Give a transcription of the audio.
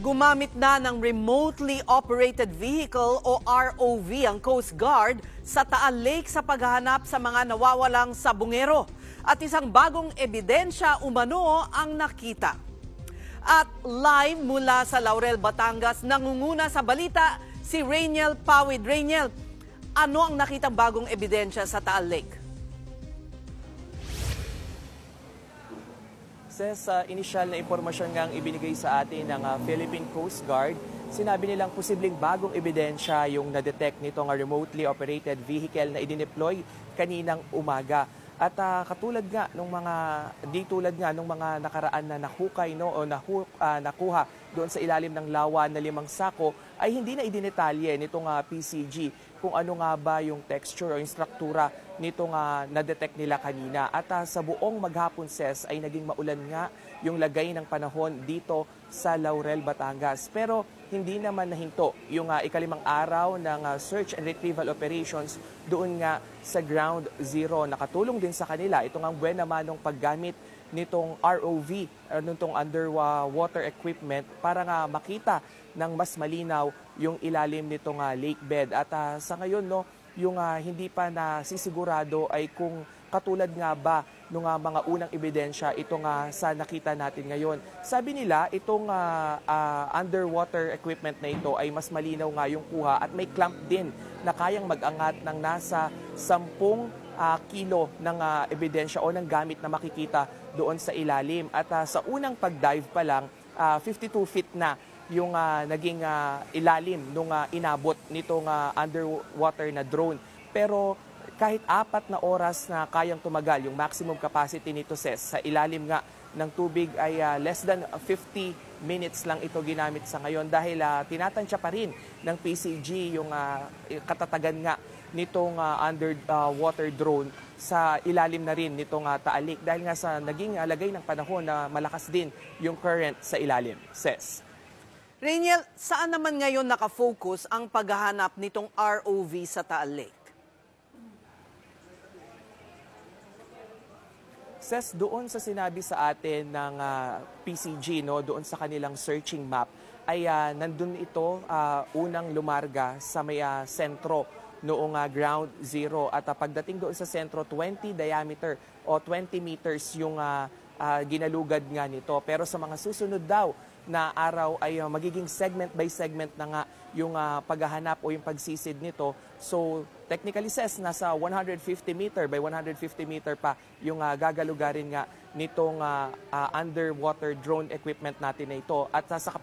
Gumamit na ng Remotely Operated Vehicle o ROV ang Coast Guard sa Taal Lake sa paghahanap sa mga nawawalang sabungero. At isang bagong ebidensya umano ang nakita. At live mula sa Laurel, Batangas, nangunguna sa balita si Rainiel Pawid. Rainiel, ano ang nakitang bagong ebidensya sa Taal Lake? Sa inisyal na impormasyon nga ang ibinigay sa atin ng Philippine Coast Guard, sinabi nilang posibleng bagong ebidensya yung na-detect nitong remotely operated vehicle na idineploy kaninang umaga. At katulad nga nung mga nakaraan na nahukay nakuha doon sa ilalim ng lawa na 5 sako ay hindi na idinetalye nitong PCG kung ano nga ba yung texture o yung struktura nitong na-detect nila kanina. At sa buong maghapon ay naging maulan nga yung lagay ng panahon dito sa Laurel, Batangas. Pero hindi naman nahinto yung ikalimang araw ng search and retrieval operations doon nga sa Ground Zero. Nakatulong din sa kanila itong ang buena manong paggamit nitong ROV, nitong underwater equipment para nga makita ng mas malinaw yung ilalim nitong lake bed. At sa ngayon, yung hindi pa nasisigurado ay kung katulad nga ba nung mga unang ebidensya itong sa nakita natin ngayon. Sabi nila, itong underwater equipment na ito ay mas malinaw nga yung kuha at may clamp din na kayang mag-angat ng nasa 10 kilo ng ebidensya o ng gamit na makikita doon sa ilalim. At sa unang pag-dive pa lang, 52 feet na yung naging ilalim nung inabot nitong underwater na drone. Pero kahit 4 na oras na kayang tumagal, yung maximum capacity nito sa ilalim nga ng tubig ay less than 50 minutes lang ito ginamit sa ngayon dahil tinatansya pa rin ng PCG yung katatagan nga nitong underwater drone sa ilalim na rin nitong Taal Lake dahil nga sa naging lagay ng panahon na malakas din yung current sa ilalim. Rainiel, saan naman ngayon nakafocus ang paghahanap nitong ROV sa Taal Lake? Doon sa sinabi sa atin ng PCG, doon sa kanilang searching map, ay nandun ito unang lumarga sa may sentro noong Ground Zero. At pagdating doon sa sentro, 20 diameter o 20 meters yung ginalugad nga nito. Pero sa mga susunod daw na araw ay magiging segment by segment na nga yung paghahanap o yung pagsisid nito. So technically nasa 150 meter by 150 meter pa yung gagalugarin nga nitong underwater drone equipment natin na ito. At sa